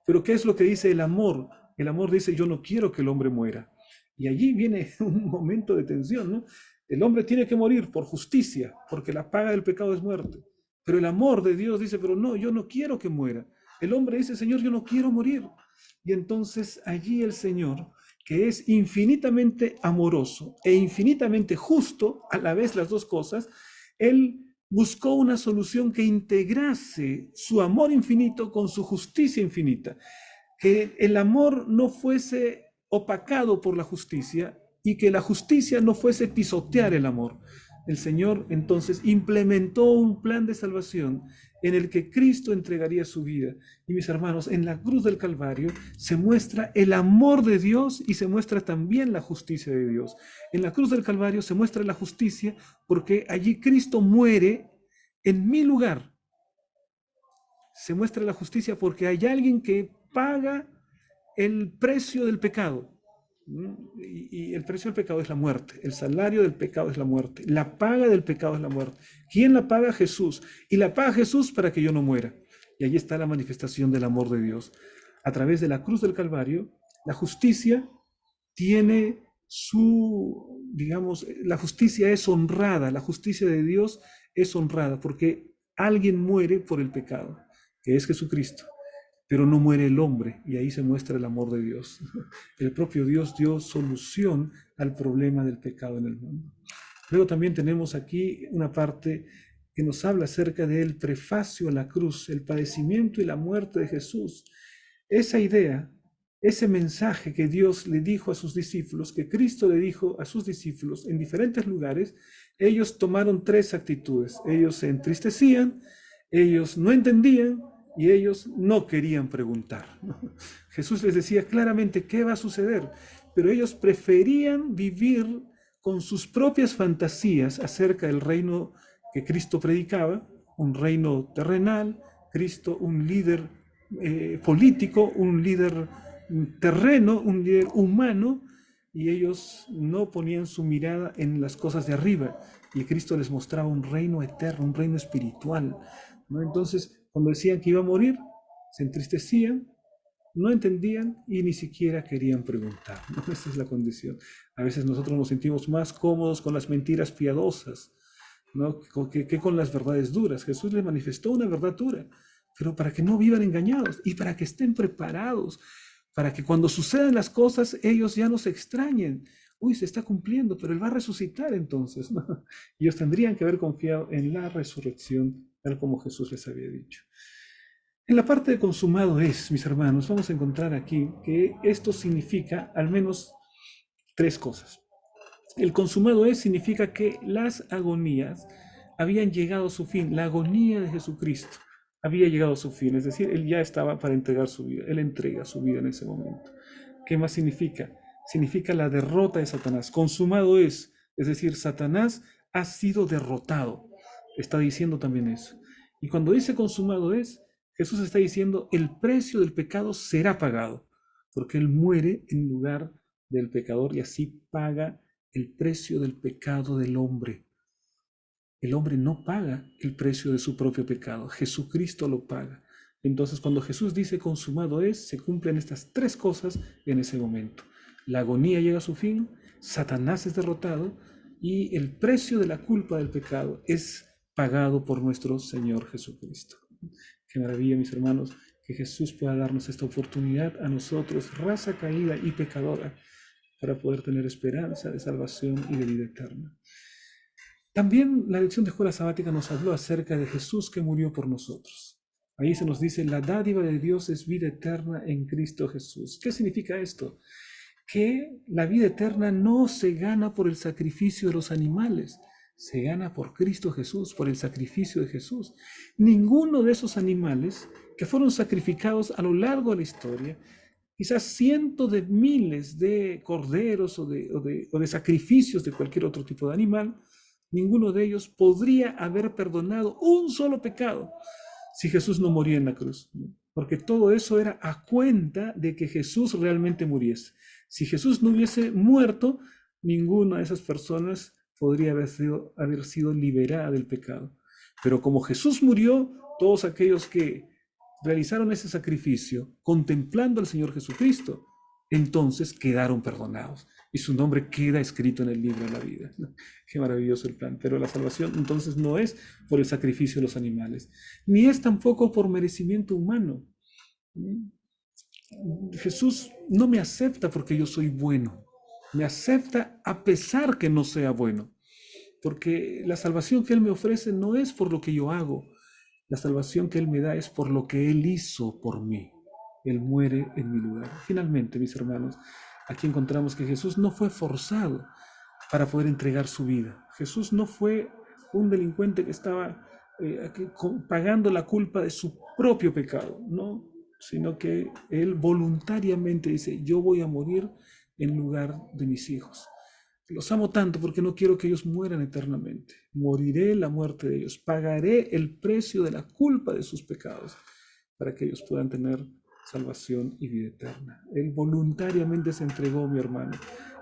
Pero ¿qué es lo que dice el amor? El amor dice, yo no quiero que el hombre muera. Y allí viene un momento de tensión, ¿no? El hombre tiene que morir por justicia, porque la paga del pecado es muerte. Pero el amor de Dios dice, pero no, yo no quiero que muera. El hombre dice, Señor, yo no quiero morir. Y entonces allí el Señor, que es infinitamente amoroso e infinitamente justo, a la vez las dos cosas, Él buscó una solución que integrase su amor infinito con su justicia infinita. Que el amor no fuese opacado por la justicia y que la justicia no fuese pisotear el amor, el Señor entonces implementó un plan de salvación en el que Cristo entregaría su vida. Y mis hermanos, en la cruz del Calvario se muestra el amor de Dios y se muestra también la justicia de Dios. En la cruz del Calvario se muestra la justicia porque allí Cristo muere en mi lugar. Se muestra la justicia porque hay alguien que paga el precio del pecado. Y el precio del pecado es la muerte. El salario del pecado es la muerte. La paga del pecado es la muerte. ¿Quién la paga? Jesús. Y la paga Jesús para que yo no muera. Y allí está la manifestación del amor de Dios. A través de la cruz del Calvario, la justicia tiene su, digamos, la justicia es honrada. La justicia de Dios es honrada porque alguien muere por el pecado, que es Jesucristo. Pero no muere el hombre, y ahí se muestra el amor de Dios. El propio Dios dio solución al problema del pecado en el mundo. Luego también tenemos aquí una parte que nos habla acerca del prefacio a la cruz, el padecimiento y la muerte de Jesús. Esa idea, ese mensaje que Dios le dijo a sus discípulos, que Cristo le dijo a sus discípulos en diferentes lugares, ellos tomaron tres actitudes. Ellos se entristecían, ellos no entendían, y ellos no querían preguntar. Jesús les decía claramente qué va a suceder, pero ellos preferían vivir con sus propias fantasías acerca del reino que Cristo predicaba, un reino terrenal, Cristo un líder político, un líder terreno, un líder humano, y ellos no ponían su mirada en las cosas de arriba, y Cristo les mostraba un reino eterno, un reino espiritual, ¿no? Entonces, cuando decían que iba a morir, se entristecían, no entendían y ni siquiera querían preguntar, ¿no? Esa es la condición. A veces nosotros nos sentimos más cómodos con las mentiras piadosas, ¿no? que con las verdades duras. Jesús les manifestó una verdad dura, pero para que no vivan engañados y para que estén preparados, para que cuando sucedan las cosas ellos ya no se extrañen. Uy, se está cumpliendo, pero Él va a resucitar entonces, ¿no? Ellos tendrían que haber confiado en la resurrección, tal como Jesús les había dicho. En la parte de consumado es, mis hermanos, vamos a encontrar aquí que esto significa al menos tres cosas. El consumado es significa que las agonías habían llegado a su fin. La agonía de Jesucristo había llegado a su fin. Es decir, Él ya estaba para entregar su vida. Él entrega su vida en ese momento. ¿Qué más significa? Significa la derrota de Satanás. Consumado es decir, Satanás ha sido derrotado. Está diciendo también eso. Y cuando dice consumado es, Jesús está diciendo el precio del pecado será pagado, porque Él muere en lugar del pecador y así paga el precio del pecado del hombre. El hombre no paga el precio de su propio pecado, Jesucristo lo paga. Entonces, cuando Jesús dice consumado es, se cumplen estas tres cosas en ese momento. La agonía llega a su fin, Satanás es derrotado y el precio de la culpa del pecado es pagado por nuestro Señor Jesucristo. Qué maravilla, mis hermanos, que Jesús pueda darnos esta oportunidad a nosotros, raza caída y pecadora, para poder tener esperanza de salvación y de vida eterna. También la lección de escuela sabática nos habló acerca de Jesús que murió por nosotros. Ahí se nos dice, la dádiva de Dios es vida eterna en Cristo Jesús. ¿Qué significa esto? Que la vida eterna no se gana por el sacrificio de los animales, se gana por Cristo Jesús, por el sacrificio de Jesús. Ninguno de esos animales que fueron sacrificados a lo largo de la historia, quizás cientos de miles de corderos o de sacrificios de cualquier otro tipo de animal, ninguno de ellos podría haber perdonado un solo pecado si Jesús no moría en la cruz, ¿no? Porque todo eso era a cuenta de que Jesús realmente muriese. Si Jesús no hubiese muerto, ninguna de esas personas podría haber sido liberada del pecado. Pero como Jesús murió, todos aquellos que realizaron ese sacrificio contemplando al Señor Jesucristo, entonces quedaron perdonados y su nombre queda escrito en el libro de la vida. Qué maravilloso el plan. Pero la salvación entonces no es por el sacrificio de los animales, ni es tampoco por merecimiento humano. Jesús no me acepta porque yo soy bueno, me acepta a pesar que no sea bueno, porque la salvación que Él me ofrece no es por lo que yo hago, la salvación que Él me da es por lo que Él hizo por mí. Él muere en mi lugar. Finalmente, mis hermanos, aquí encontramos que Jesús no fue forzado para poder entregar su vida. Jesús no fue un delincuente que estaba pagando la culpa de su propio pecado, no, sino que él voluntariamente dice, yo voy a morir en lugar de mis hijos. Los amo tanto porque no quiero que ellos mueran eternamente. Moriré la muerte de ellos. Pagaré el precio de la culpa de sus pecados para que ellos puedan tener salvación y vida eterna. Él voluntariamente se entregó, mi hermano.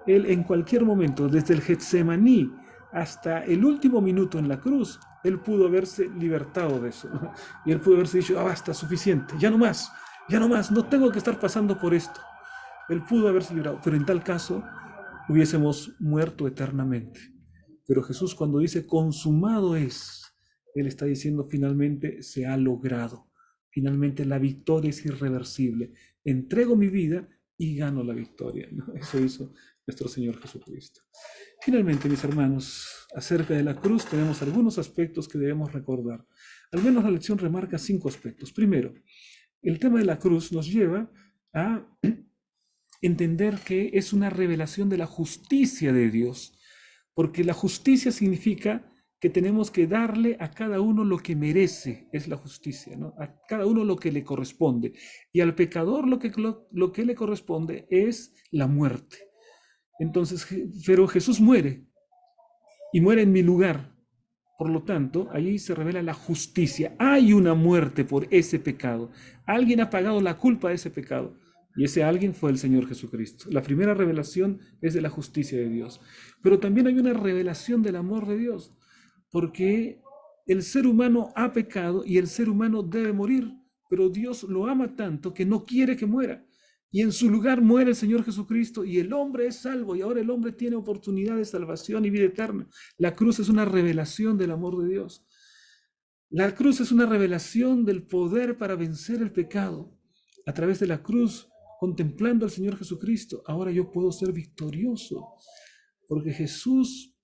Él en cualquier momento, desde el Getsemaní hasta el último minuto en la cruz, él pudo haberse libertado de eso. Y él pudo haberse dicho, ah, basta, suficiente, ya no más, no tengo que estar pasando por esto. Él pudo haberse librado, pero en tal caso hubiésemos muerto eternamente. Pero Jesús cuando dice consumado es, Él está diciendo finalmente se ha logrado. Finalmente la victoria es irreversible. Entrego mi vida y gano la victoria, ¿no? Eso hizo nuestro Señor Jesucristo. Finalmente, mis hermanos, acerca de la cruz tenemos algunos aspectos que debemos recordar. Al menos la lección remarca 5 aspectos. Primero, el tema de la cruz nos lleva a entender que es una revelación de la justicia de Dios, porque la justicia significa que tenemos que darle a cada uno lo que merece, es la justicia, ¿no? A cada uno lo que le corresponde. Y al pecador lo que le corresponde es la muerte. Entonces, pero Jesús muere y muere en mi lugar. Por lo tanto, ahí se revela la justicia. Hay una muerte por ese pecado. Alguien ha pagado la culpa de ese pecado. Y ese alguien fue el Señor Jesucristo. La primera revelación es de la justicia de Dios. Pero también hay una revelación del amor de Dios. Porque el ser humano ha pecado y el ser humano debe morir. Pero Dios lo ama tanto que no quiere que muera. Y en su lugar muere el Señor Jesucristo y el hombre es salvo y ahora el hombre tiene oportunidad de salvación y vida eterna. La cruz es una revelación del amor de Dios. La cruz es una revelación del poder para vencer el pecado. A través de la cruz, contemplando al Señor Jesucristo, ahora yo puedo ser victorioso porque Jesús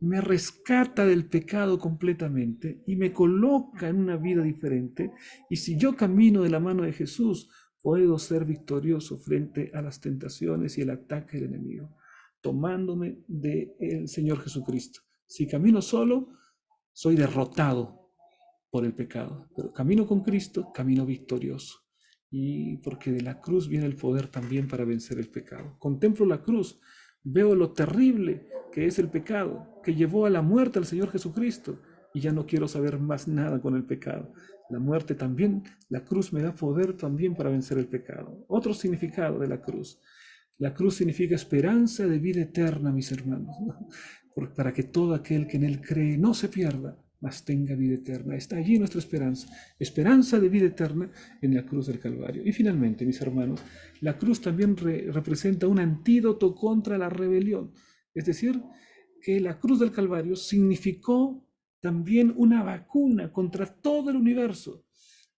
me rescata del pecado completamente y me coloca en una vida diferente. Y si yo camino de la mano de Jesús, puedo ser victorioso frente a las tentaciones y el ataque del enemigo, tomándome del Señor Jesucristo. Si camino solo, soy derrotado por el pecado, pero camino con Cristo, camino victorioso. Y porque de la cruz viene el poder también para vencer el pecado. Contemplo la cruz, veo lo terrible que es el pecado, que llevó a la muerte al Señor Jesucristo, y ya no quiero saber más nada con el pecado. La muerte también, la cruz me da poder también para vencer el pecado. Otro significado de la cruz. La cruz significa esperanza de vida eterna, mis hermanos, ¿no? Para que todo aquel que en él cree no se pierda, mas tenga vida eterna. Está allí nuestra esperanza, esperanza de vida eterna en la cruz del Calvario. Y finalmente, mis hermanos, la cruz también representa un antídoto contra la rebelión. Es decir, que la cruz del Calvario significó también una vacuna contra todo el universo,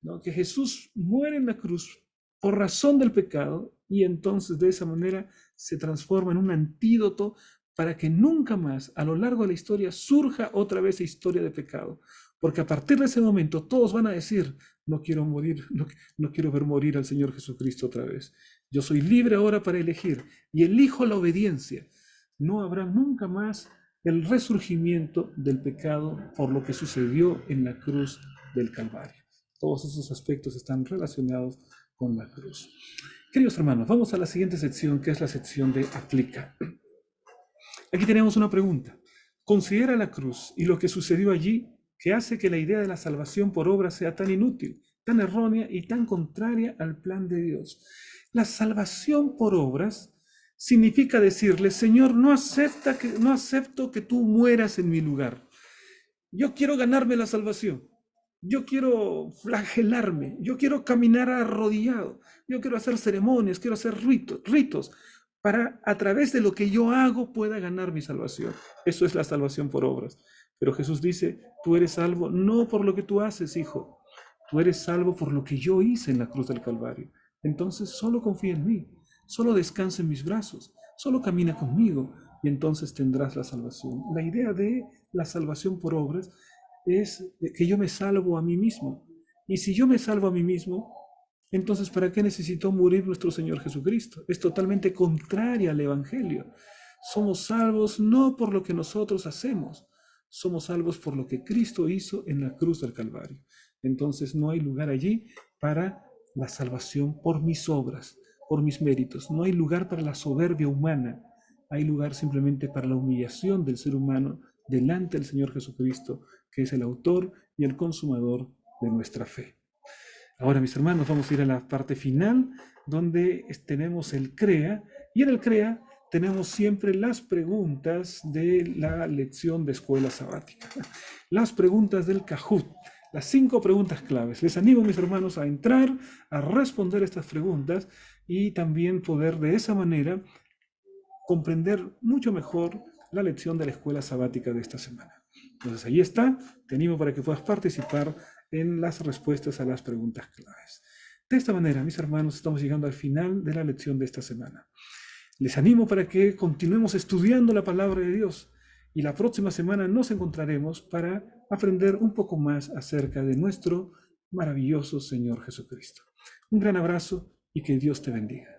¿no? Que Jesús muere en la cruz por razón del pecado y entonces de esa manera se transforma en un antídoto para que nunca más a lo largo de la historia surja otra vez la historia de pecado. Porque a partir de ese momento todos van a decir, no quiero morir, no quiero ver morir al Señor Jesucristo otra vez. Yo soy libre ahora para elegir y elijo la obediencia. No habrá nunca más el resurgimiento del pecado por lo que sucedió en la cruz del Calvario. Todos esos aspectos están relacionados con la cruz. Queridos hermanos, vamos a la siguiente sección, que es la sección de aplica. Aquí tenemos una pregunta. Considera la cruz y lo que sucedió allí que hace que la idea de la salvación por obra sea tan inútil, tan errónea y tan contraria al plan de Dios. La salvación por obras significa decirle, Señor, no acepto que tú mueras en mi lugar. Yo quiero ganarme la salvación. Yo quiero flagelarme. Yo quiero caminar arrodillado. Yo quiero hacer ceremonias, quiero hacer ritos para a través de lo que yo hago pueda ganar mi salvación. Eso es la salvación por obras. Pero Jesús dice, tú eres salvo no por lo que tú haces, hijo. Tú eres salvo por lo que yo hice en la cruz del Calvario. Entonces solo confía en mí. Solo descansa en mis brazos. Solo camina conmigo y entonces tendrás la salvación. La idea de la salvación por obras es que yo me salvo a mí mismo. Y si yo me salvo a mí mismo, entonces ¿para qué necesitó morir nuestro Señor Jesucristo? Es totalmente contraria al Evangelio. Somos salvos no por lo que nosotros hacemos, somos salvos por lo que Cristo hizo en la cruz del Calvario. Entonces no hay lugar allí para la salvación por mis obras, por mis méritos. No hay lugar para la soberbia humana. Hay lugar simplemente para la humillación del ser humano delante del Señor Jesucristo, que es el autor y el consumador de nuestra fe. Ahora, mis hermanos, vamos a ir a la parte final, donde tenemos el CREA, y en el CREA tenemos siempre las preguntas de la lección de escuela sabática, las preguntas del Kahoot, las 5 preguntas claves. Les animo, mis hermanos, a entrar, a responder estas preguntas y también poder de esa manera comprender mucho mejor la lección de la escuela sabática de esta semana. Entonces ahí está, te animo para que puedas participar en las respuestas a las preguntas claves. De esta manera, mis hermanos, estamos llegando al final de la lección de esta semana. Les animo para que continuemos estudiando la palabra de Dios y la próxima semana nos encontraremos para aprender un poco más acerca de nuestro maravilloso Señor Jesucristo. Un gran abrazo y que Dios te bendiga.